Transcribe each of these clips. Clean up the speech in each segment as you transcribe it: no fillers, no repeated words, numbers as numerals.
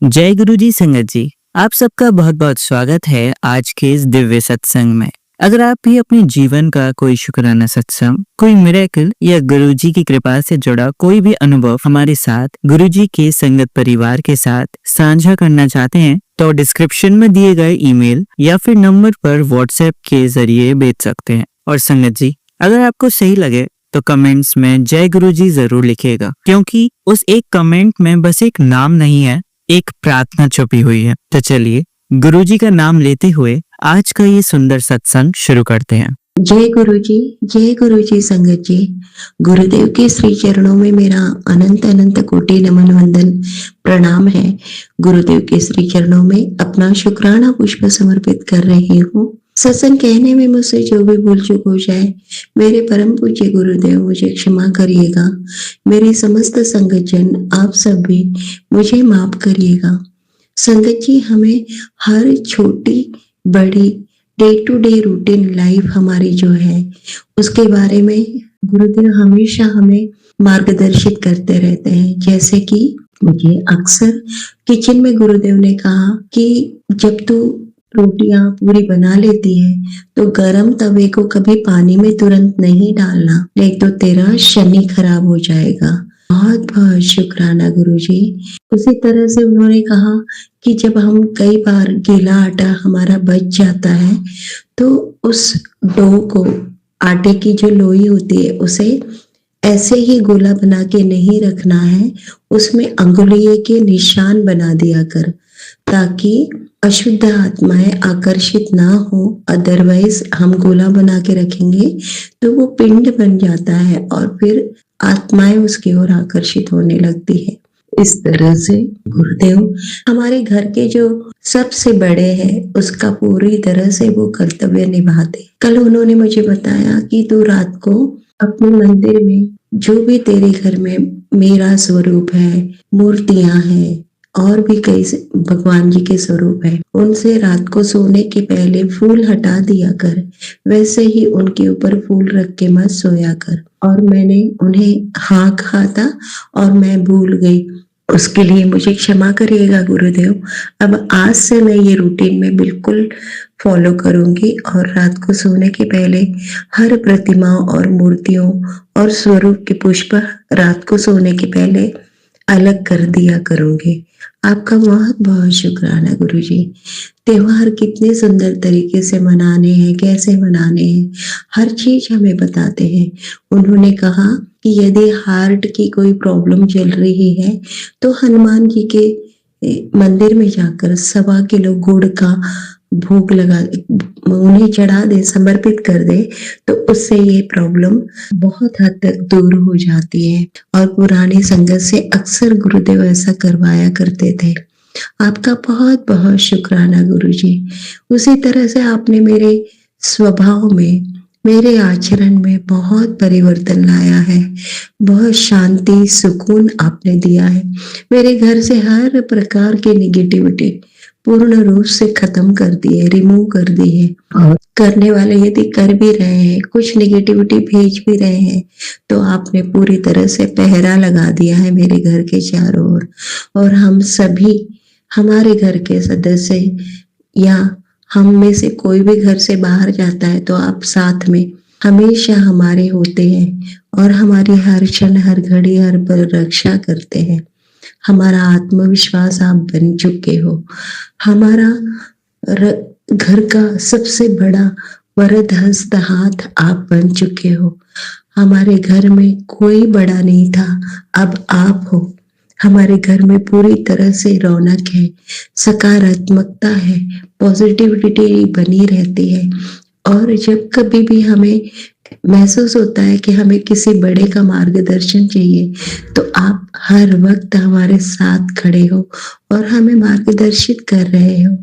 जय गुरु जी संगत जी, आप सबका बहुत बहुत स्वागत है आज के इस दिव्य सत्संग में। अगर आप भी अपने जीवन का कोई शुक्राना सत्संग, कोई मिरेकल या गुरु जी की कृपा से जुड़ा कोई भी अनुभव हमारे साथ गुरु जी के संगत परिवार के साथ साझा करना चाहते हैं तो डिस्क्रिप्शन में दिए गए ईमेल या फिर नंबर पर व्हाट्सएप के जरिए भेज सकते हैं। और संगत जी, अगर आपको सही लगे तो कमेंट्स में जय गुरु जी जरूर लिखिएगा, क्योंकि उस एक कमेंट में बस एक नाम नहीं है, एक प्रार्थना छुपी हुई है। तो चलिए गुरुजी का नाम लेते हुए आज का ये सुंदर सत्संग शुरू करते हैं। जय गुरु जी संगत जी। गुरुदेव के श्री चरणों में मेरा अनंत अनंत कोटि नमन वंदन प्रणाम है। गुरुदेव के श्री चरणों में अपना शुक्राना पुष्प समर्पित कर रही हूँ। सत्संग कहने में मुझसे जो भी भूल चूक हो जाए, मेरे परम पूज्य गुरुदेव मुझे क्षमा करिएगा। मेरी समस्त संगत जन आप सब भी मुझे माफ करिएगा। संगत जी, हमें हर छोटी बड़ी day to day routine life हमारी जो है उसके बारे में गुरुदेव हमेशा हमें मार्गदर्शित करते रहते हैं। जैसे कि मुझे अक्सर किचन में गुरुदेव ने कहा कि जब तू रोटियां पूरी बना लेती है तो गरम तवे को कभी पानी में तुरंत नहीं डालना, नहीं तो तेरा शनि खराब हो जाएगा। बहुत बहुत शुक्राना गुरुजी। उसी तरह से उन्होंने कहा कि जब हम कई बार गीला आटा हमारा बच जाता है तो उस डो को, आटे की जो लोई होती है, उसे ऐसे ही गोला बना के नहीं रखना है, उसमें अंगुलियों के निशान बना दिया कर, ताकि अशुद्ध आत्माएं आकर्षित ना हो। अदरवाइज हम गोला बना के रखेंगे तो वो पिंड बन जाता है और फिर आत्माएं उसकी ओर आकर्षित होने लगती है। इस तरह से गुरुदेव हमारे घर के जो सबसे बड़े हैं उसका पूरी तरह से वो कर्तव्य निभाते। कल उन्होंने मुझे बताया कि तू रात को अपने मंदिर में जो भी तेरे घर में मेरा स्वरूप है, मूर्तियां हैं और भी कई भगवान जी के स्वरूप है, उनसे रात को सोने के पहले फूल हटा दिया कर। वैसे ही उनके ऊपर फूल रख के मत सोया कर। और मैंने उन्हें हाँ कहा था और मैं भूल गई, उसके लिए मुझे क्षमा करिएगा गुरुदेव। अब आज से मैं ये रूटीन में बिल्कुल फॉलो करूंगी और रात को सोने के पहले हर प्रतिमाओं और मूर्तियों और स्वरूप के पुष्प रात को सोने के पहले अलग कर दिया करूंगी। आपका बहुत बहुत शुक्राना गुरुजी। त्योहार कितने सुंदर तरीके से मनाने हैं, कैसे मनाने हैं, हर चीज हमें बताते हैं। उन्होंने कहा कि यदि हार्ट की कोई प्रॉब्लम चल रही है तो हनुमान जी के मंदिर में जाकर 1.25 किलो गुड़ का भोग लगा, उन्हें चढ़ा दे, समर्पित कर दे, तो उससे ये प्रॉब्लम बहुत हद तक दूर हो जाती है। और पुरानी संगत से अक्सर गुरुदेव ऐसा करवाया करते थे। आपका बहुत बहुत शुक्राना गुरुजी। उसी तरह से आपने मेरे स्वभाव में, मेरे आचरण में बहुत परिवर्तन लाया है। बहुत शांति, सुकून आपने दिया है। मेरे घर से हर प्रकार की निगेटिविटी पूर्ण रूप से खत्म कर दी है, रिमूव कर दी है। और करने वाले यदि कर भी रहे हैं, कुछ निगेटिविटी भेज भी रहे हैं, तो आपने पूरी तरह से पहरा लगा दिया है मेरे घर के चारों ओर। और हम सभी, हमारे घर के सदस्य या हम में से कोई भी घर से बाहर जाता है तो आप साथ में हमेशा हमारे होते हैं और हमारी हर क्षण, हर घड़ी, हर पल रक्षा करते हैं। हमारा आत्मविश्वास आप बन चुके हो। हमारा घर का सबसे बड़ा वरद हस्त हाथ आप बन चुके हो। हमारे घर में कोई बड़ा नहीं था, अब आप हो। हमारे घर में पूरी तरह से रौनक है, सकारात्मकता है, पॉजिटिविटी बनी रहती है। और जब कभी भी हमें महसूस होता है कि हमें किसी बड़े का मार्गदर्शन चाहिए तो आप हर वक्त हमारे साथ खड़े हो और हमें मार्गदर्शित कर रहे हो।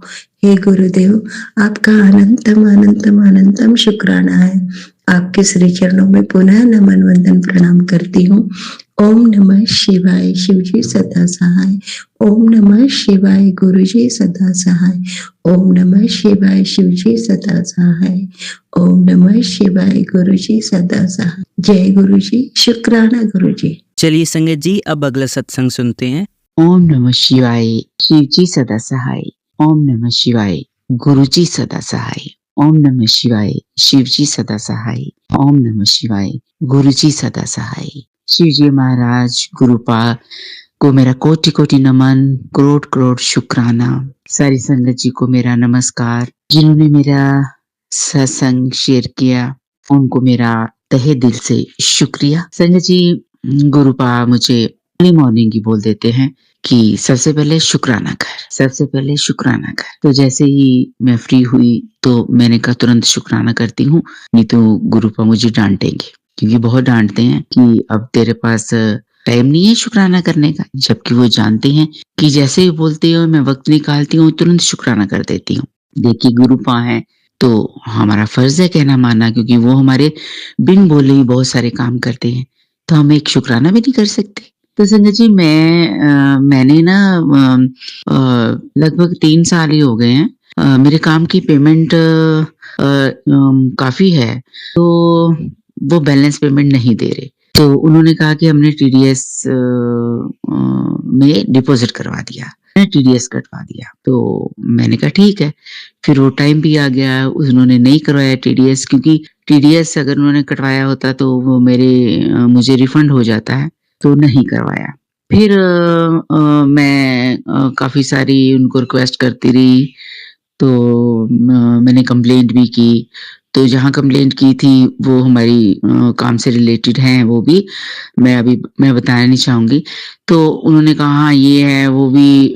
हे गुरुदेव, आपका अनंतम अनंतम अनंतम शुक्राना है। आपके श्री चरणों में पुनः नमन वंदन प्रणाम करती हूँ। ओम नमः शिवाय, शिवजी सदा सहाय। ओम नमः शिवाय, गुरुजी सदा सहाय। ओम नमः शिवाय, शिवजी सदा सहाय। ओम नमः शिवाय, गुरुजी सदा सहाय। जय गुरुजी, शुक्राना गुरुजी। चलिए संगत जी, अब अगला सत्संग सुनते हैं। ओम नमः शिवाय। शिवजी सदा सहाय। ओम नमः शिवाय। गुरुजी सदा सहाय। ओम नमः शिवाय। शिवजी सदा सहाय। ओम नमः शिवाय। गुरुजी सदा सहाय। शिवजी महाराज गुरुपा को मेरा कोटि कोटि नमन, करोड़ करोड़ शुक्राना। सारी संगत जी को मेरा नमस्कार। जिन्होंने मेरा सत्संग शेयर किया उनको मेरा तहे दिल से शुक्रिया। संगत जी गुरुपा मुझे अर्ली मॉर्निंग ही बोल देते हैं कि सबसे पहले शुक्राना कर, सबसे पहले शुक्राना कर। तो जैसे ही मैं फ्री हुई तो मैंने कहा तुरंत शुक्राना करती हूँ, नहीं तो गुरुपा मुझे डांटेंगे, क्योंकि बहुत डांटते हैं कि अब तेरे पास टाइम नहीं है शुक्राना करने का, जबकि वो जानते हैं कि जैसे ही बोलते हो मैं वक्त निकालती हूँ तुरंत शुक्राना कर देती हूँ। देखिए गुरुपा है तो हमारा फर्ज है कहना मानना, क्योंकि वो हमारे बिन बोले ही बहुत सारे काम करते हैं, तो हम एक शुक्राना भी नहीं कर सकते। तो संजय जी मैंने ना लगभग 3 साल ही हो गए हैं। मेरे काम की पेमेंट काफ़ी है, तो वो बैलेंस पेमेंट नहीं दे रहे। तो उन्होंने कहा कि हमने टीडीएस में डिपॉज़िट करवा दिया, टीडीएस कटवा दिया। तो मैंने कहा ठीक है। फिर वो टाइम भी आ गया, उन्होंने नहीं करवाया टीडीएस, क्योंकि टीडीएस अगर उन्होंने कटवाया होता तो वो मुझे रिफंड हो जाता है, तो नहीं करवाया। फिर मैं काफ़ी सारी उनको रिक्वेस्ट करती रही, तो मैंने कंप्लेंट भी की। तो जहाँ कंप्लेंट की थी वो हमारी काम से रिलेटेड हैं वो भी, मैं बताना नहीं चाहूँगी। तो उन्होंने कहा हाँ ये है, वो भी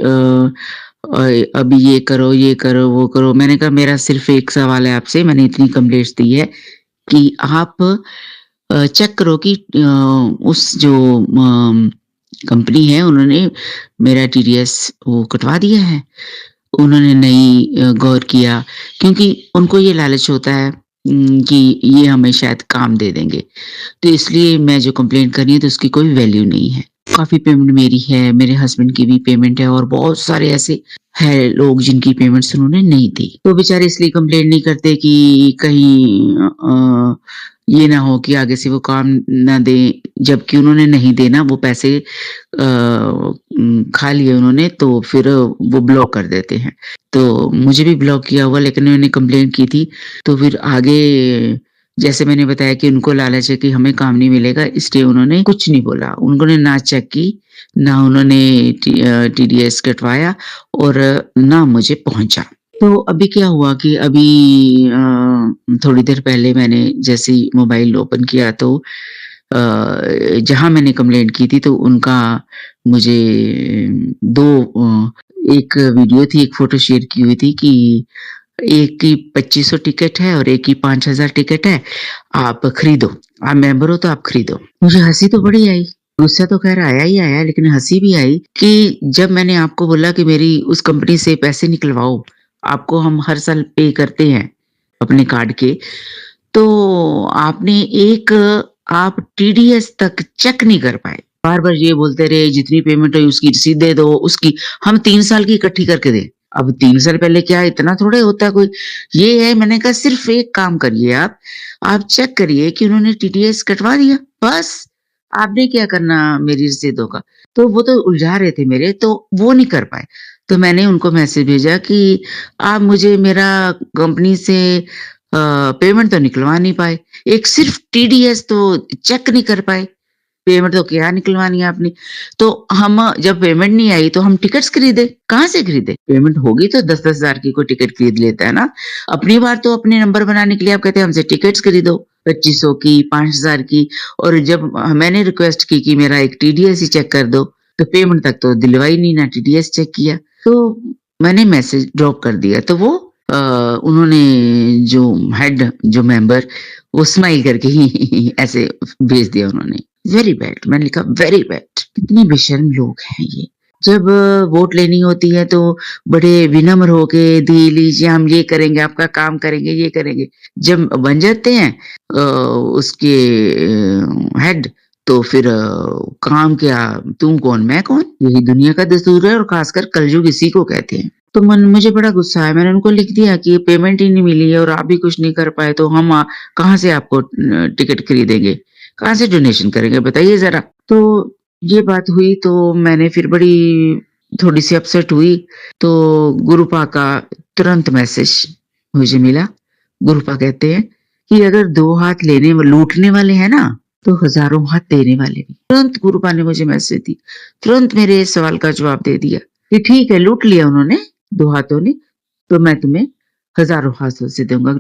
अभी ये करो, वो करो। मैंने कहा मेरा सिर्फ़ एक सवाल है आपसे, मैंने इतनी कंप्लेंट्स दी है कि आप चेक करो कि उस जो कंपनी है उन्होंने मेरा टीडीएस वो कटवा दिया है। उन्होंने नहीं गौर किया, क्योंकि उनको ये लालच होता है कि ये हमें शायद काम दे देंगे। तो इसलिए मैं जो कंप्लेंट कर रही हूँ तो उसकी कोई वैल्यू नहीं है। काफ़ी पेमेंट मेरी है, मेरे हस्बैंड की भी पेमेंट है और बहुत सारे ऐसे हैं लोग जिनकी पेमेंट्स उन्होंने नहीं दी। तो बेचारे इसलिए कंप्लेंट नहीं करते कि कहीं ये ना हो कि आगे से वो काम ना दें, जबकि उन्होंने नहीं देना, वो पैसे खा लिए उन्होंने, तो फिर वो ब्लॉक कर देते हैं। तो मुझे भी ब्लॉक किया हुआ, लेकिन उन्होंने कंप्लेंट की थी, तो फिर आगे जैसे मैंने बताया कि उनको लालच है कि हमें काम नहीं मिलेगा, इसलिए उन्होंने कुछ नहीं बोला। उन्होंने ना चेक की, ना उन्होंने टीडीएस कटवाया और ना मुझे पहुँचा। तो अभी क्या हुआ कि अभी थोड़ी देर पहले मैंने जैसे ही मोबाइल ओपन किया तो जहाँ मैंने कंप्लेंट की थी तो उनका मुझे 2 एक वीडियो थी, एक फ़ोटो शेयर की हुई थी कि एक की 2500 टिकट है और एक की 5000 टिकट है, आप खरीदो। आप मेंबर हो तो आप खरीदो। मुझे हँसी तो बड़ी आई, गुस्सा तो ख़ैर आया ही आया, लेकिन हँसी भी आई कि जब मैंने आपको बोला कि मेरी उस कंपनी से पैसे निकलवाओ, आपको हम हर साल पे करते हैं अपने कार्ड के, तो आपने एक आप टीडीएस तक चेक नहीं कर पाए। बार-बार ये बोलते रहे जितनी पेमेंट हुई उसकी रसीद दे दो, उसकी हम 3 साल की इकट्ठी करके दें। अब 3 साल पहले क्या इतना थोड़े होता है कोई। ये है, मैंने कहा सिर्फ़ एक काम करिए आप चेक करिए कि उन्होंने टीडीएस कटवा दिया, बस। आपने क्या करना मेरी रसीदों का? तो वो तो उलझा रहे थे मेरे, तो वो नहीं कर पाए। तो मैंने उनको मैसेज भेजा कि आप मुझे मेरा कंपनी से पेमेंट तो निकलवा नहीं पाए। एक सिर्फ़ टीडीएस तो चेक नहीं कर पाए। पेमेंट तो क्या निकलवानी है आपने। तो हम जब पेमेंट नहीं आई तो हम टिकट्स खरीदे। कहाँ से खरीदे? पेमेंट होगी तो 10-10 हज़ार की कोई टिकट खरीद लेता है ना। अपनी बार तो अपने नंबर बनाने के लिए आप कहते हैं हमसे टिकट्स खरीदो, 2500 की, 5000 की। और जब मैंने रिक्वेस्ट की कि मेरा एक टीडीएस ही चेक कर दो, तो पेमेंट तक तो दिलवाई नहीं, ना टीडीएस चेक किया। तो मैंने मैसेज ड्रॉप कर दिया। तो वो उन्होंने जो हेड जो मेंबर वो स्माइल करके ही ऐसे भेज दिया उन्होंने। वेरी बैड, मैंने लिखा वेरी बैड। कितने बेशर्म लोग हैं ये। जब वोट लेनी होती है तो बड़े विनम्र होके दी लीजिए हम ये करेंगे, आपका काम करेंगे, ये करेंगे। जब बन जाते हैं उसके हेड, तो फिर काम क्या, तुम कौन मैं कौन? यही दुनिया का दस्तूर है और खासकर कलयुग इसी को कहते हैं। तो मुझे बड़ा गुस्सा आया। मैंने उनको लिख दिया कि पेमेंट ही नहीं मिली है और आप भी कुछ नहीं कर पाए, तो हम कहाँ से आपको टिकट खरीदेंगे? कहाँ से डोनेशन करेंगे बताइए ज़रा? तो ये बात हुई तो मैंने फिर बड़ी थोड़ी-सी अपसेट हुई, तो गुरुपा का तुरंत मैसेज मुझे मिला। गुरुपा कहते हैं कि अगर 2 हाथ लूटने वाले हैं ना, तो हज़ारों हाथ देने वाले भी। तुरंत गुरुपा ने मुझे मैसेज दी, तुरंत मेरे इस सवाल का जवाब दे दिया कि ठीक है, लूट लिया उन्होंने 2 हाथों ने, तो मैं तुम्हें हज़ारों हाथों से दूँगा।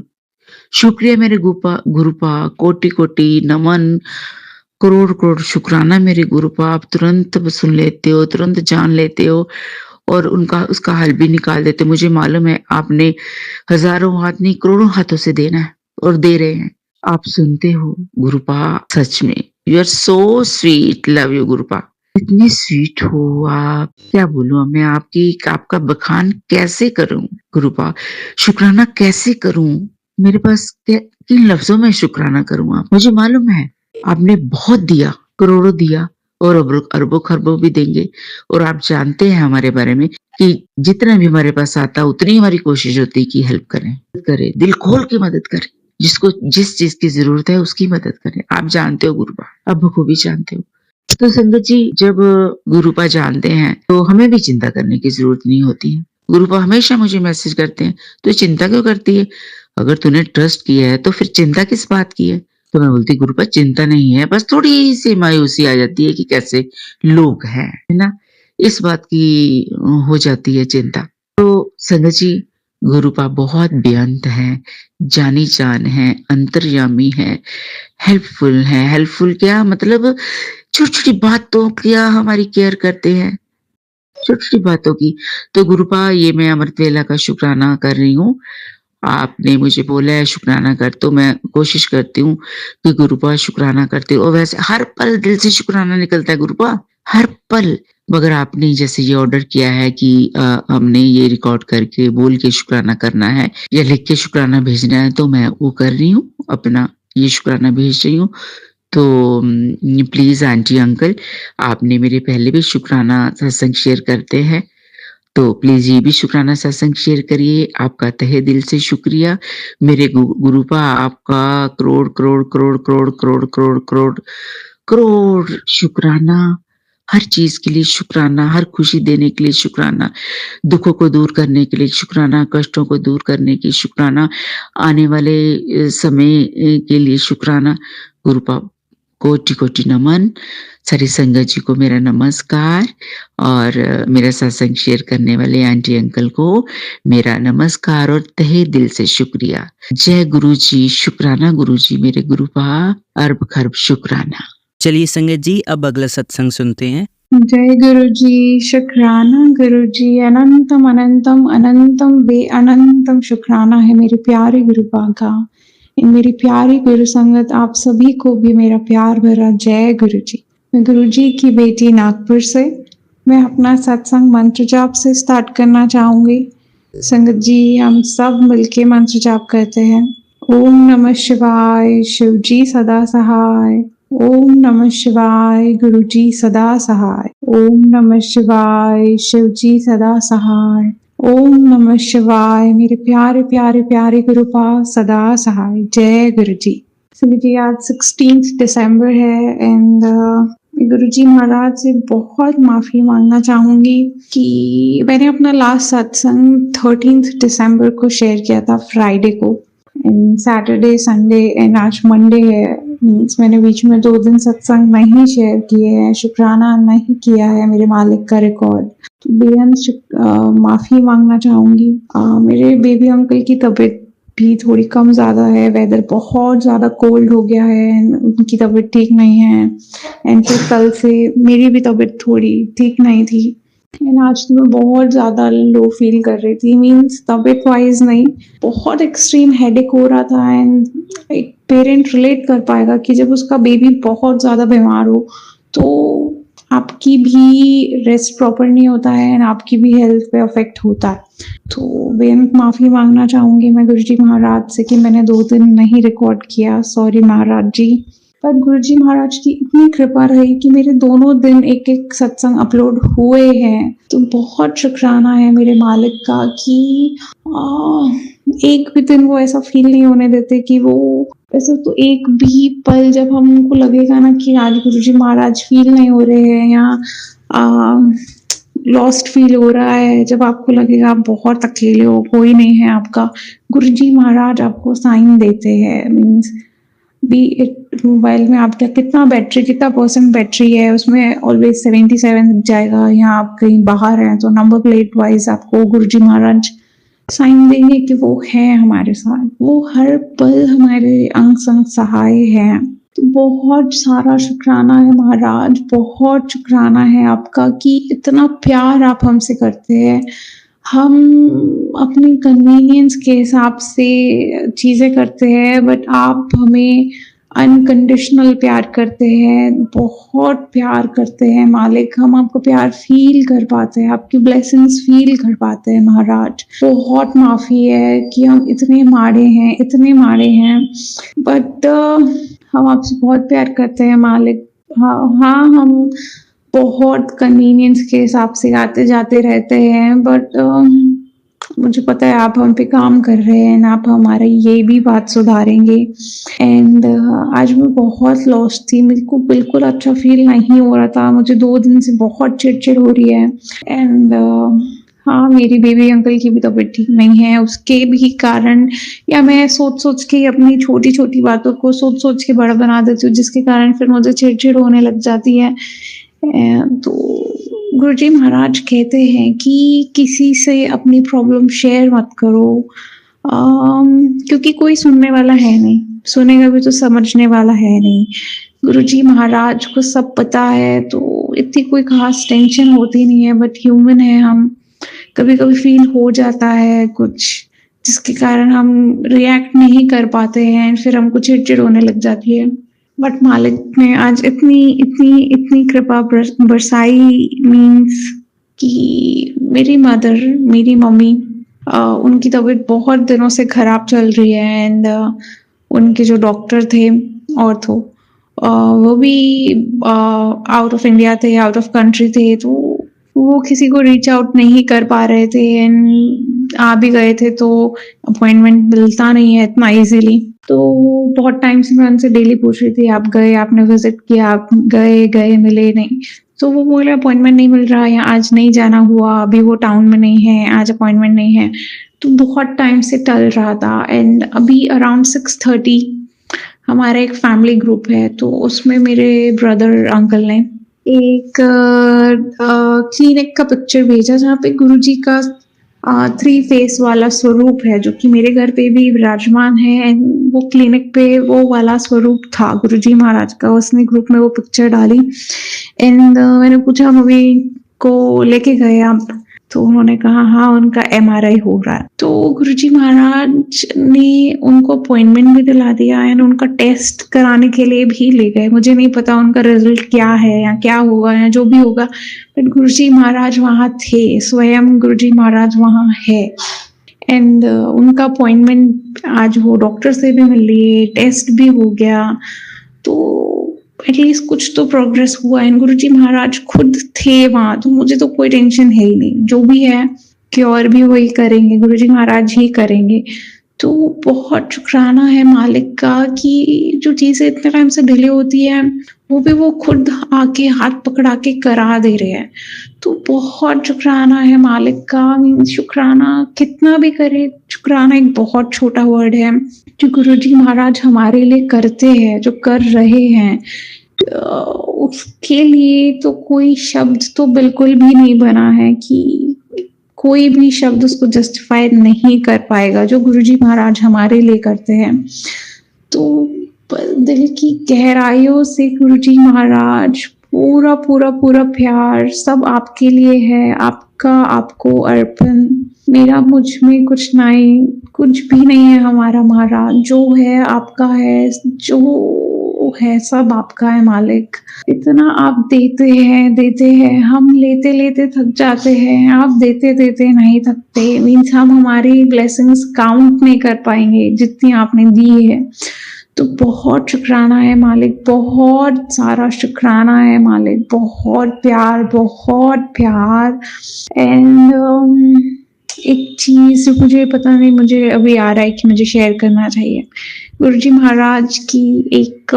शुक्रिया मेरे गुरुपा, कोटि-कोटि नमन, करोड़-करोड़ शुक्राना मेरे गुरुपा, आप तुरंत सुन लेते हो, तुरंत जान लेते हो और उसका हल भी निकाल देते हो। मुझे मालूम है आपने हज़ारों हाथ नहीं, करोड़ों हाथों से देना है और दे रहे हैं। आप सुनते हो गुरुपा, सच में you are so sweet, love you Gurupa. इतनी स्वीट हो आप, क्या बोलूँ अब मैं आपका बखान कैसे करूँ गुरुपा? शुक्राना कैसे करूँ? मेरे पास किन लफ्ज़ों में शुक्राना करूँ आप? मुझे मालूम है आपने बहुत दिया, करोड़ों दिया और अरबों-खरबों भी देंगे और आप जानते हैं हमारे बारे में कि जितना भी हमारे पास आता है उतनी हमारी कोशिश होती है कि हेल्प करें, दिल खोल के मदद करें। जिसको जिस चीज़ की ज़रूरत है उसकी मदद करें। आप जानते हो गुरुपा, आप बखूबी जानते हो। तो संगत जी, जब गुरुपा जानते हैं तो हमें भी चिंता करने की ज़रूरत नहीं होती है। गुरुपा हमेशा मुझे मैसेज करते हैं, "तू चिंता क्यों करती है? अगर तूने ट्रस्ट किया है तो फिर चिंता किस बात की है?" तो मैं बोलती गुरुपा चिंता नहीं है, बस थोड़ी-सी मायूसी आ जाती है कि कैसे लोग हैं, है ना? इस बात की हो जाती है चिंता। तो संगत जी, गुरुपा बहुत बेअंत हैं, जानी-जान हैं, अंतर्यामी हैं, हेल्पफुल हैं। हेल्पफुल क्या मतलब छोटी-छोटी बातों क्या हमारी केयर करते हैं, छोटी-छोटी बातों की। तो गुरुपा ये मैं अमृत वेला का शुकराना कर रही हूँ। आपने मुझे बोला है शुकराना कर, तो मैं कोशिश करती हूँ कि गुरुपा शुकराना करती हूँ और वैसे हर पल दिल से शुकराना निकलता है गुरुपा, हर पल। मगर आपने जैसे ये ऑर्डर किया है कि हमने ये रिकॉर्ड करके बोल के शुकराना करना है या लिख के शुकराना भेजना है, तो मैं वो कर रही हूँ, अपना ये शुकराना भेज रही हूँ। तो प्लीज़ आंटी अंकल, आपने मेरे पहले भी शुकराना सत्संग शेयर करते हैं, तो प्लीज़ ये भी शुकराना सत्संग शेयर करिए। आपका तहे दिल से शुक्रिया। मेरे गुरुपा आपका करोड़, करोड़, करोड़, करोड़, करोड़, करोड़, करोड़, करोड़ शुकराना। हर चीज़ के लिए शुकराना, हर खुशी देने के लिए शुकराना, दुखों को दूर करने के लिए शुकराना, कष्टों को दूर करने की शुकराना, आने वाले समय के लिए शुकराना। गुरुपा कोटि-कोटि नमन। सारी संगत जी को मेरा नमस्कार और मेरा सत्संग शेयर करने वाले आंटी अंकल को मेरा नमस्कार और तहे दिल से शुक्रिया। जय गुरुजी, शुकराना गुरुजी, मेरे गुरुपा अरब खरब शुकराना। चलिए संगत जी, अब अगला सत्संग सुनते हैं। जय गुरुजी, शुक्राना गुरुजी, अनंतम अनंतम अनंतम बेअनंतम शुक्राना है मेरे प्यारे गुरुपा का। मेरी प्यारी गुरु संगत आप सभी को भी मेरा प्यार भरा जय गुरुजी। मैं गुरुजी की बेटी नागपुर से, मैं अपना सत्संग मंत्र जाप से स्टार्ट करना चाहूंगी। संगत जी, हम सब मिलके मंत्र जाप करते हैं। ओम नमः शिवाय, शिव जी सदा सहाय। ओम नमः शिवाय, गुरु जी सदा सहाय। ओम नमः शिवाय, शिव जी सदा सहाय। ओम नमः शिवाय, मेरे प्यारे प्यारे प्यारे गुरुपा सदा सहाय। जय गुरु जी। सुनिए जी, आज 16 दिसंबर है एंड गुरु जी महाराज से बहुत माफी मांगना चाहूंगी कि मैंने अपना लास्ट सत्संग 13 दिसंबर को शेयर किया था, फ्राइडे को, एंड सैटरडे संडे एंड आज मंडे है। मैंने बीच में 2 दिन सत्संग नहीं शेयर किए हैं, शुक्राना नहीं किया है मेरे मालिक का रिकॉर्ड, तो बेहद माफी मांगना चाहूंगी। मेरे बेबी अंकल की तबीयत भी थोड़ी कम ज्यादा है, वेदर बहुत ज्यादा कोल्ड हो गया है, उनकी तबीयत ठीक नहीं है एंड फिर कल से मेरी भी तबीयत थोड़ी ठीक नहीं थी एंड आज तो मैं बहुत ज्यादा लो फील कर रही थी, मीन्स तबीयत वाइज नहीं, बहुत एक्सट्रीम हेडेक हो रहा था। एंड एक पेरेंट रिलेट कर पाएगा कि जब उसका बेबी बहुत ज्यादा बीमार हो तो आपकी भी रेस्ट प्रॉपर नहीं होता है एंड आपकी भी हेल्थ पे अफेक्ट होता है। तो बेहद माफी मांगना चाहूंगी मैं गुरुजी महाराज से कि मैंने 2 दिन नहीं रिकॉर्ड किया, सॉरी महाराज जी। पर गुरुजी महाराज की इतनी कृपा रही कि मेरे दोनों दिन एक-एक सत्संग अपलोड हुए हैं। तो बहुत शुक्राना है मेरे मालिक का कि एक भी दिन वो ऐसा फ़ील नहीं होने देते कि वो ऐसा तो एक भी पल जब हमको लगेगा ना कि आज गुरुजी महाराज फ़ील नहीं हो रहे हैं या लॉस्ट फ़ील हो रहा है, जब आपको लगेगा आप बहुत अकेले हो, कोई नहीं है आपका, गुरुजी महाराज आपको साइन देते हैं। मीन्स बी इट मोबाइल में आपका कितना परसेंट बैटरी है, उसमें ऑलवेज 77 दिख जाएगा, या आप कहीं बाहर हैं तो नंबर प्लेट वाइज आपको गुरुजी महाराज साइन देंगे कि वो है हमारे साथ, वो हर पल हमारे अंग संग सहाय हैं। तो बहुत सारा शुक्राना है महाराज, बहुत शुक्राना है आपका कि इतना प्यार आप हमसे करते हैं। हम अपनी कन्वीनियंस के हिसाब से चीज़ें करते हैं, बट आप हमें अनकंडीशनल प्यार करते हैं, बहुत प्यार करते हैं मालिक। हम आपका प्यार फ़ील कर पाते हैं, आपकी ब्लेसिंग्स फ़ील कर पाते हैं महाराज। बहुत माफ़ी है कि हम इतने माड़े हैं, बट हम आपसे बहुत प्यार करते हैं मालिक। हाँ, हम बहुत कन्वीनियंस के हिसाब से आते जाते रहते हैं, बट मुझे पता है आप हम पे काम कर रहे हैं, आप हमारा ये भी बात सुधारेंगे। एंड आज मैं बहुत लॉस्ट थी, मेरे को बिल्कुल अच्छा फील नहीं हो रहा था, मुझे 2 दिन से बहुत चिड़चिड़ हो रही है। एंड हाँ, मेरी बेबी अंकल की भी तबीयत ठीक नहीं है, उसके भी कारण, या मैं सोच के अपनी छोटी-छोटी बातों को सोच के बड़ा बना देती हूँ, जिसके कारण फिर मुझे चिड़चिड़ होने लग जाती है। तो गुरुजी महाराज कहते हैं कि किसी से अपनी प्रॉब्लम शेयर मत करो, क्योंकि कोई सुनने वाला है नहीं, सुनेगा भी तो समझने वाला है नहीं। गुरुजी महाराज को सब पता है, तो इतनी कोई खास टेंशन होती नहीं है, बट ह्यूमन है हम, कभी-कभी फील हो जाता है कुछ, जिसके कारण हम रिएक्ट नहीं कर पाते हैं, फिर हमको चिड़चिड़ होने लग जाती है। बट मालिक ने आज इतनी कृपा बरसाई, मीन्स कि मेरी मम्मी उनकी तबीयत बहुत दिनों से खराब चल रही है। एंड उनके जो डॉक्टर थे ऑर्थो, वो भी आउट ऑफ इंडिया थे, आउट ऑफ कंट्री थे, तो वो किसी को रीच आउट नहीं कर पा रहे थे। एंड आ भी गए थे तो अपॉइंटमेंट मिलता नहीं है इतना इजीली। तो बहुत टाइम से मैं उनसे डेली पूछ रही थी, आप गए, आपने विजिट किया, आप गए मिले नहीं। तो वो बोले अपॉइंटमेंट नहीं मिल रहा, या आज नहीं जाना हुआ, अभी वो टाउन में नहीं है, आज अपॉइंटमेंट नहीं है। तो बहुत टाइम से टल रहा था। एंड अभी अराउंड 6:30 हमारा एक फैमिली ग्रुप है, तो उसमें मेरे ब्रदर अंकल ने एक क्लिनिक का पिक्चर भेजा, जहाँ पे गुरुजी का 3 फेस वाला स्वरूप है, जो कि मेरे घर पे भी विराजमान है। एंड वो क्लिनिक पे वो वाला स्वरूप था गुरुजी महाराज का, उसने ग्रुप में वो पिक्चर डाली। एंड मैंने पूछा मम्मी को लेके गए आप? तो उन्होंने कहा हाँ, उनका MRI हो रहा है। तो गुरुजी महाराज ने उनको अपॉइंटमेंट भी दिला दिया एंड उनका टेस्ट कराने के लिए भी ले गए। मुझे नहीं पता उनका रिजल्ट क्या है या क्या होगा या जो भी होगा, बट गुरुजी महाराज वहाँ थे, स्वयं गुरुजी महाराज वहाँ है। एंड उनका अपॉइंटमेंट आज वो डॉक्टर से भी मिल लिए, टेस्ट भी हो गया, तो एटलीस्ट कुछ तो प्रोग्रेस हुआ। एंड गुरुजी महाराज खुद थे वहाँ, तो मुझे तो कोई टेंशन है ही नहीं, जो भी है क्योर भी वही करेंगे, गुरुजी महाराज ही करेंगे। तो बहुत शुक्राना है मालिक का कि जो चीज़ें इतने टाइम से डिले होती है वो भी वो खुद आके हाथ पकड़ा के करा दे रहे हैं। तो बहुत शुक्राना है मालिक का। शुक्राना कितना भी करे, शुक्राना एक बहुत छोटा वर्ड है। जो गुरुजी महाराज हमारे लिए करते हैं, जो कर रहे हैं, उसके लिए तो कोई शब्द तो बिल्कुल भी नहीं बना है, कि कोई भी शब्द उसको जस्टिफाई नहीं कर पाएगा जो गुरुजी महाराज हमारे लिए करते हैं। तो दिल की गहराइयों से गुरुजी महाराज पूरा प्यार सब आपके लिए है, आपका आपको अर्पण। मेरा मुझ में कुछ भी नहीं है हमारा महाराज, जो है आपका है, जो है सब आपका है मालिक। इतना आप देते हैं, हम लेते थक जाते हैं, आप देते नहीं थकते। मीन्स हम हमारी ब्लेसिंग्स काउंट नहीं कर पाएंगे जितनी आपने दी है। तो बहुत शुक्राना है मालिक, बहुत सारा शुक्राना है मालिक, बहुत प्यार। एंड एक चीज़ मुझे पता नहीं, मुझे अभी आ रहा है कि मुझे शेयर करना चाहिए। गुरुजी महाराज की एक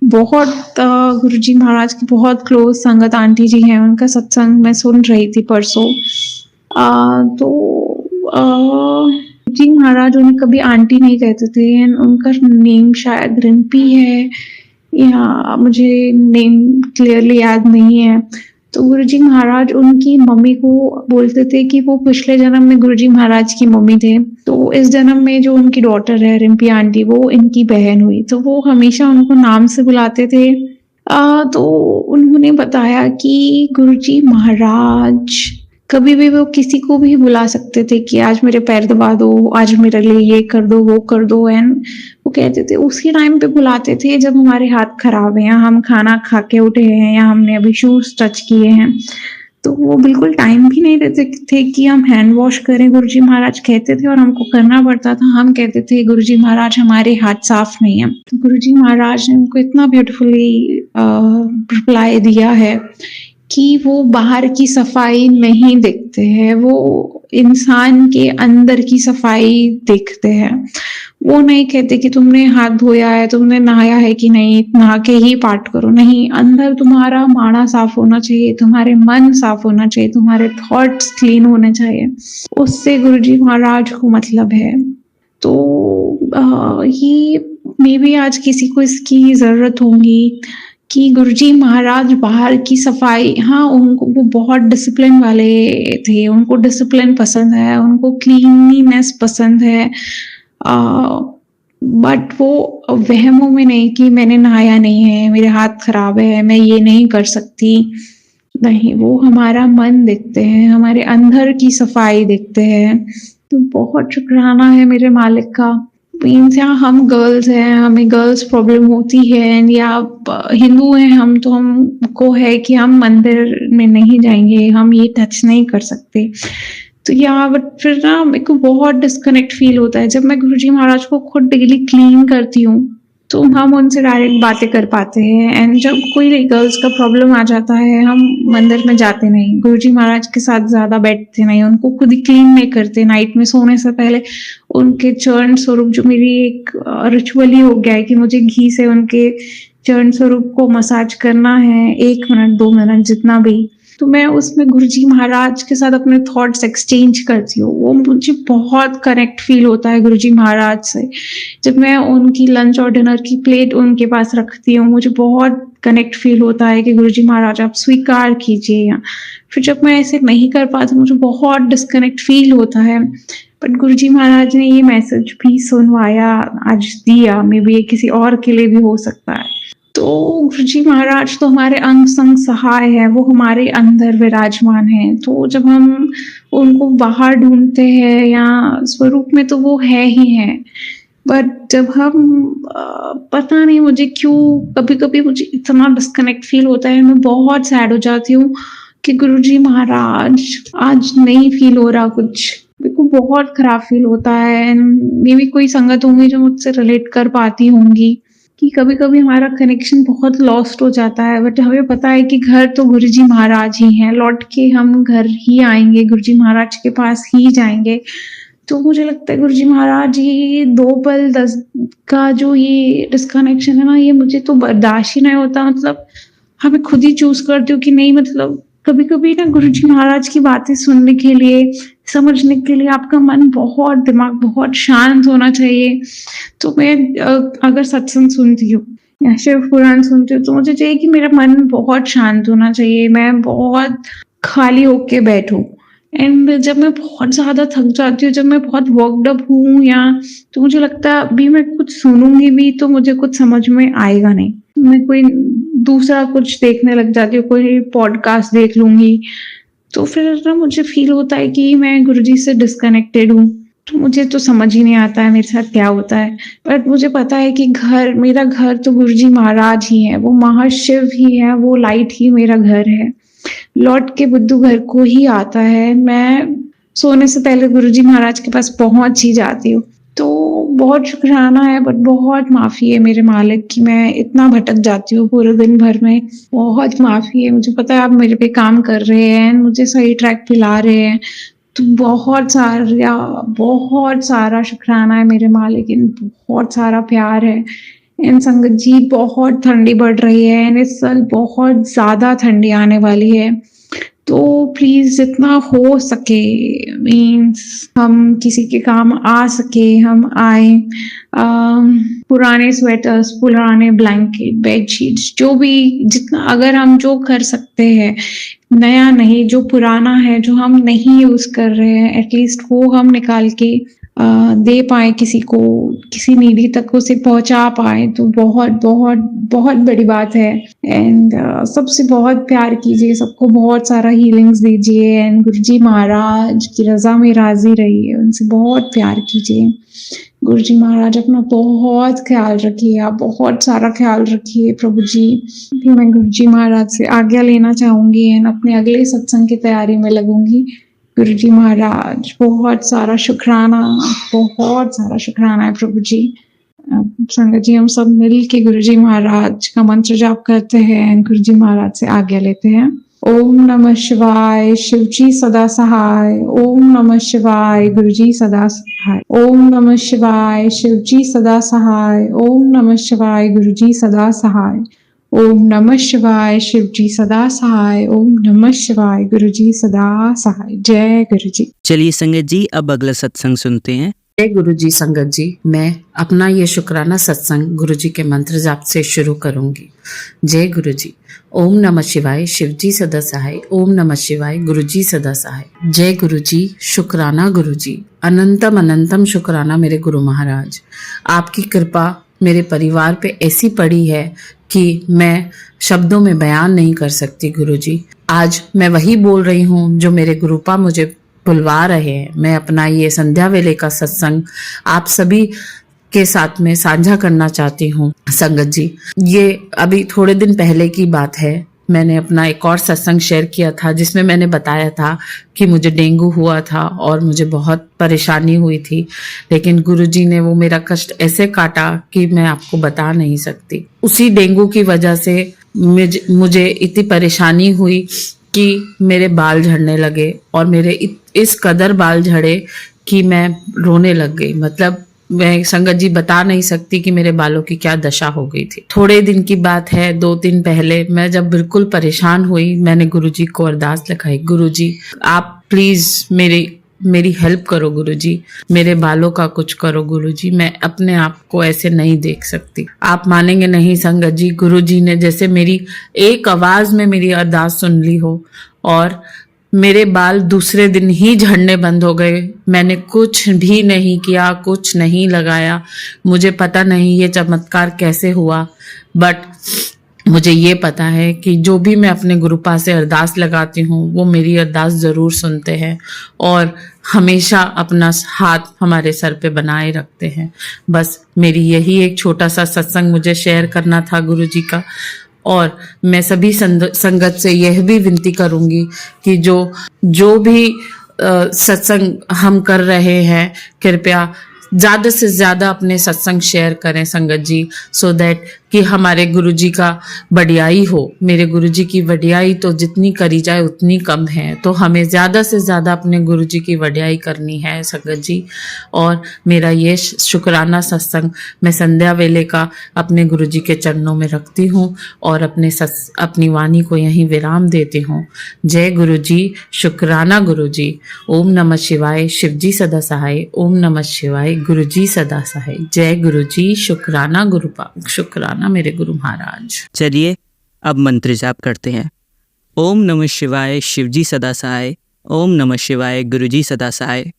गुरुजी महाराज की बहुत क्लोज संगत आंटी जी हैं, उनका सत्संग मैं सुन रही थी परसों। जी महाराज उन्हें कभी आंटी नहीं कहते थे, उनका नेम शायद रिम्पी है या मुझे नेम क्लियरली याद नहीं है। तो गुरुजी महाराज उनकी मम्मी को बोलते थे कि वो पिछले जन्म में गुरुजी महाराज की मम्मी थे, तो इस जन्म में जो उनकी डॉटर है रिम्पी आंटी, वो इनकी बहन हुई, तो वो हमेशा उनको नाम से बुलाते थे। तो उन्होंने बताया कि गुरुजी महाराज कभी भी वो किसी को भी बुला सकते थे कि आज मेरे पैर दबा दो, आज मेरे लिए ये कर दो, वो कर दो। एंड वो कहते थे उसी टाइम पे बुलाते थे जब हमारे हाथ खराब है या हम खाना खा के उठे हैं या हमने अभी शूज टच किए हैं। तो वो बिल्कुल टाइम भी नहीं देते थे कि हम हैंड वॉश करें, गुरुजी महाराज कहते थे और हमको करना पड़ता था। हम कहते थे गुरुजी महाराज हमारे हाथ साफ नहीं है। तो गुरुजी महाराज ने उनको इतना ब्यूटीफुली रिप्लाई दिया है कि वो बाहर की सफाई नहीं देखते हैं, वो इंसान के अंदर की सफाई देखते हैं। वो नहीं कहते कि तुमने हाथ धोया है, तुमने नहाया है कि नहीं, नहा के ही पाठ करो। नहीं, अंदर तुम्हारा माड़ा साफ होना चाहिए, तुम्हारे मन साफ होना चाहिए, तुम्हारे थॉट्स क्लीन होने चाहिए। उससे गुरुजी महाराज को मतलब है। तो ये मे बी आज किसी को इसकी जरूरत होगी कि गुरुजी महाराज बाहर की सफाई, हाँ उनको वो बहुत डिसिप्लिन वाले थे, उनको डिसिप्लिन पसंद है, उनको क्लीनलीनेस पसंद है, बट वो वहमों में नहीं कि मैंने नहाया नहीं है, मेरे हाथ खराब है, मैं ये नहीं कर सकती। नहीं, वो हमारा मन देखते हैं, हमारे अंदर की सफाई देखते हैं। तो बहुत शुक्राना है मेरे मालिक का। मीन्स यहाँ हम गर्ल्स हैं, हमें गर्ल्स प्रॉब्लम होती है, या हिंदू हैं हम तो हमको है कि हम मंदिर में नहीं जाएंगे, हम ये टच नहीं कर सकते। तो यहाँ बट फिर ना मेरे को बहुत डिस्कनेक्ट फील होता है जब मैं गुरुजी महाराज को खुद डेली क्लीन करती हूँ, तो हम उनसे डायरेक्ट बातें कर पाते हैं। एंड जब कोई गर्ल्स का प्रॉब्लम आ जाता है, हम मंदिर में जाते नहीं, गुरुजी महाराज के साथ ज्यादा बैठते नहीं, उनको खुद ही क्लीन नहीं करते। नाइट में सोने से पहले उनके चरण स्वरूप, जो मेरी एक रिचुअल ही हो गया है कि मुझे घी से उनके चरण स्वरूप को मसाज करना है, 1 मिनट 2 मिनट जितना भी। तो मैं उसमें गुरुजी महाराज के साथ अपने थॉट्स एक्सचेंज करती हूँ। वो मुझे बहुत कनेक्ट फील होता है गुरुजी महाराज से। जब मैं उनकी लंच और डिनर की प्लेट उनके पास रखती हूँ, मुझे बहुत कनेक्ट फील होता है कि गुरुजी महाराज आप स्वीकार कीजिए। फिर जब मैं ऐसे नहीं कर पाती, मुझे बहुत डिस्कनेक्ट फील होता है। बट गुरुजी महाराज ने ये मैसेज भी सुनवाया, आज दिया, मे बी ये किसी और के लिए भी हो सकता है। तो गुरुजी महाराज तो हमारे अंग संग सहाय है, वो हमारे अंदर विराजमान है। तो जब हम उनको बाहर ढूंढते हैं या स्वरूप में, तो वो है ही है। बट जब हम पता नहीं मुझे क्यों कभी कभी मुझे इतना डिस्कनेक्ट फील होता है, मैं बहुत सैड हो जाती हूँ कि गुरुजी महाराज आज नहीं फील हो रहा कुछ। मेरे को बहुत खराब फील होता है। मे भी कोई संगत होंगी जो मुझसे रिलेट कर पाती होंगी कि कभी कभी हमारा कनेक्शन बहुत लॉस्ट हो जाता है। बट हमें पता है कि घर तो गुरुजी महाराज ही हैं, लौट के हम घर ही आएंगे, गुरुजी महाराज के पास ही जाएंगे। तो मुझे लगता है गुरुजी महाराज ये 2 पल 10 का जो ये डिस्कनेक्शन है ना, ये मुझे तो बर्दाश्त ही नहीं होता। मतलब हमें खुद ही चूज करती हूँ कि नहीं, मतलब कभी कभी ना गुरुजी महाराज की बातें सुनने के लिए, समझने के लिए आपका मन बहुत, दिमाग बहुत शांत होना चाहिए। तो मैं अगर सत्संग सुनती हूँ या शिव पुराण सुनती हूँ, तो मुझे चाहिए कि मेरा मन बहुत शांत होना चाहिए, मैं बहुत खाली होके बैठूं। एंड जब मैं बहुत ज्यादा थक जाती हूँ, जब मैं बहुत वर्कड अप हूँ, या तो मुझे लगता है अभी मैं कुछ सुनूंगी भी तो मुझे कुछ समझ में आएगा नहीं, मैं कोई दूसरा कुछ देखने लग जाती हूँ, कोई पॉडकास्ट देख लूंगी। तो फिर ना मुझे फील होता है कि मैं गुरुजी से डिस्कनेक्टेड हूँ। तो मुझे तो समझ ही नहीं आता है मेरे साथ क्या होता है। बट मुझे पता है कि मेरा घर तो गुरुजी महाराज ही है, वो महाशिव ही है, वो लाइट ही मेरा घर है। लौट के बुद्धू घर को ही आता है। मैं सोने से पहले गुरुजी महाराज के पास पहुंच ही जाती हूँ। तो बहुत शुक्राना है, बट बहुत माफ़ी है मेरे मालिक कि मैं इतना भटक जाती हूँ पूरे दिन भर में। बहुत माफ़ी है, मुझे पता है आप मेरे पे काम कर रहे हैं, मुझे सही ट्रैक पे ला रहे हैं। तो बहुत सारा शुक्राना है मेरे मालिक, इन बहुत सारा प्यार है। एंड संगत जी, बहुत ठंडी बढ़ रही है एंड इस साल बहुत ज़्यादा ठंडी आने वाली है। तो प्लीज़ जितना हो सके, मीन्स हम किसी के काम आ सके हम आए। पुराने स्वेटर्स, पुराने ब्लैंकेट, बेडशीट्स, जो भी जितना अगर हम जो कर सकते हैं, नया नहीं, जो पुराना है, जो हम नहीं यूज़ कर रहे हैं, एटलीस्ट वो हम निकाल के दे पाएँ किसी को, किसी नीडी तक उसे पहुँचा पाएँ, तो बहुत बहुत बहुत बड़ी बात है। एंड सबसे बहुत प्यार कीजिए, सबको बहुत सारा हीलिंग्स दीजिए एंड गुरुजी महाराज की रज़ा में राज़ी रहिए, उनसे बहुत प्यार कीजिए। गुरुजी महाराज अपना बहुत ख्याल रखिए, आप बहुत सारा ख्याल रखिए प्रभु जी। फिर मैं गुरुजी महाराज से आज्ञा लेना चाहूँगी एंड अपने अगले सत्संग की तैयारी में लगूंगी। गुरुजी महाराज बहुत सारा शुक्राना है प्रभु जी। संगत जी, हम सब मिल के गुरुजी महाराज का मंत्र जाप करते हैं, गुरुजी महाराज से आज्ञा लेते हैं। ओम नमः शिवाय, शिवजी सदा सहाय। ओम नमः शिवाय, गुरुजी सदा सहाय। ओम नमः शिवाय, शिवजी सदा सहाय। ओम नमः शिवाय, गुरुजी सदा सहाय। ओम नमः शिवाय, शिवजी सदा सहाय। ओम नमः शिवाय, गुरुजी सदा सहाय। जय गुरुजी। चलिए संगत जी, अब अगला सत्संग सुनते हैं। जय गुरु जी। संगत जी, मैं अपना ये शुक्राना सत्संग गुरु जी के मंत्र जाप से शुरू करूंगी। जय गुरु जी। ओम नमः शिवाय, शिवजी सदा सहाय। ओम नमः शिवाय, गुरु जी सदा सहाय। जय गुरु जी। शुक्राना गुरु जी, अनंतम अनंतम शुक्राना मेरे गुरु महाराज। आपकी कृपा मेरे परिवार पे ऐसी पड़ी है कि मैं शब्दों में बयान नहीं कर सकती गुरु जी। आज मैं वही बोल रही हूँ जो मेरे गुरुपा मुझे बुलवा रहे हैं। मैं अपना ये संध्या वेले का सत्संग आप सभी के साथ में साझा करना चाहती हूँ। संगत जी, ये अभी थोड़े दिन पहले की बात है, मैंने अपना एक और सत्संग शेयर किया था जिसमें मैंने बताया था कि मुझे डेंगू हुआ था और मुझे बहुत परेशानी हुई थी, लेकिन गुरुजी ने वो मेरा कष्ट ऐसे काटा कि मैं आपको बता नहीं सकती। उसी डेंगू की वजह से मुझे इतनी परेशानी हुई कि मेरे बाल झड़ने लगे और मेरे इस कदर बाल झड़े कि मैं रोने लग गई। मतलब मैं संगत जी बता नहीं सकती कि मेरे बालों की क्या दशा हो गई थी। थोड़े दिन की बात है, 2 दिन पहले मैं जब बिल्कुल परेशान हुई, मैंने गुरुजी को अरदास लिखाई, गुरुजी आप प्लीज मेरी हेल्प करो गुरुजी, मेरे बालों का कुछ करो गुरुजी, मैं अपने आप को ऐसे नहीं देख सकती। आप मानेंगे नहीं संगत जी, गुरुजी ने जैसे मेरी एक आवाज में मेरी अरदास सुन ली हो और मेरे बाल दूसरे दिन ही झड़ने बंद हो गए। मैंने कुछ भी नहीं किया, कुछ नहीं लगाया। मुझे पता नहीं ये चमत्कार कैसे हुआ, बट मुझे ये पता है कि जो भी मैं अपने गुरुपा से अरदास लगाती हूँ वो मेरी अरदास जरूर सुनते हैं और हमेशा अपना हाथ हमारे सर पे बनाए रखते हैं। बस मेरी यही एक छोटा सा सत्संग मुझे शेयर करना था गुरुजी का। और मैं सभी संगत से यह भी विनती करूंगी कि जो भी सत्संग हम कर रहे हैं, कृपया ज्यादा से ज्यादा अपने सत्संग शेयर करें संगत जी, सो दैट कि हमारे गुरुजी का बढ़ियाई हो। मेरे गुरुजी की बढ़ियाई तो जितनी करी जाए उतनी कम है, तो हमें ज्यादा से ज्यादा अपने गुरुजी की बढ़ियाई करनी है संगत जी। और मेरा ये शुक्राना सत्संग मैं संध्या वेले का अपने गुरुजी के चरणों में रखती हूँ और अपनी वाणी को यहीं विराम देती हूँ। जय गुरुजी। शुक्राना गुरुजी। ओम नमः शिवाय, शिवजी सदा सहाय। ओम नमः शिवाय, गुरुजी सदा सहाय। जय गुरुजी। शुक्राना गुरुपा, शुक्राना मेरे गुरु महाराज। चलिए अब मंत्र जाप करते हैं। ओम नमः शिवाय, शिवजी सदा सहाय। ओम नमः शिवाय, गुरुजी सदा सहाय।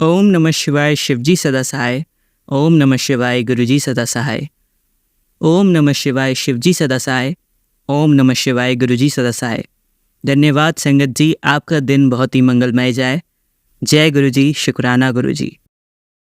ओम नमः शिवाय, शिवजी सदा सहाय। ओम नमः शिवाय, गुरुजी सदा सहाय। ओम नमः शिवाय, शिवजी सदा सहाय। ओम नमः शिवाय, गुरुजी सदा सहाय। धन्यवाद संगत जी, आपका दिन बहुत ही मंगलमय जाए। जय गुरुजी। शुक्राना गुरुजी।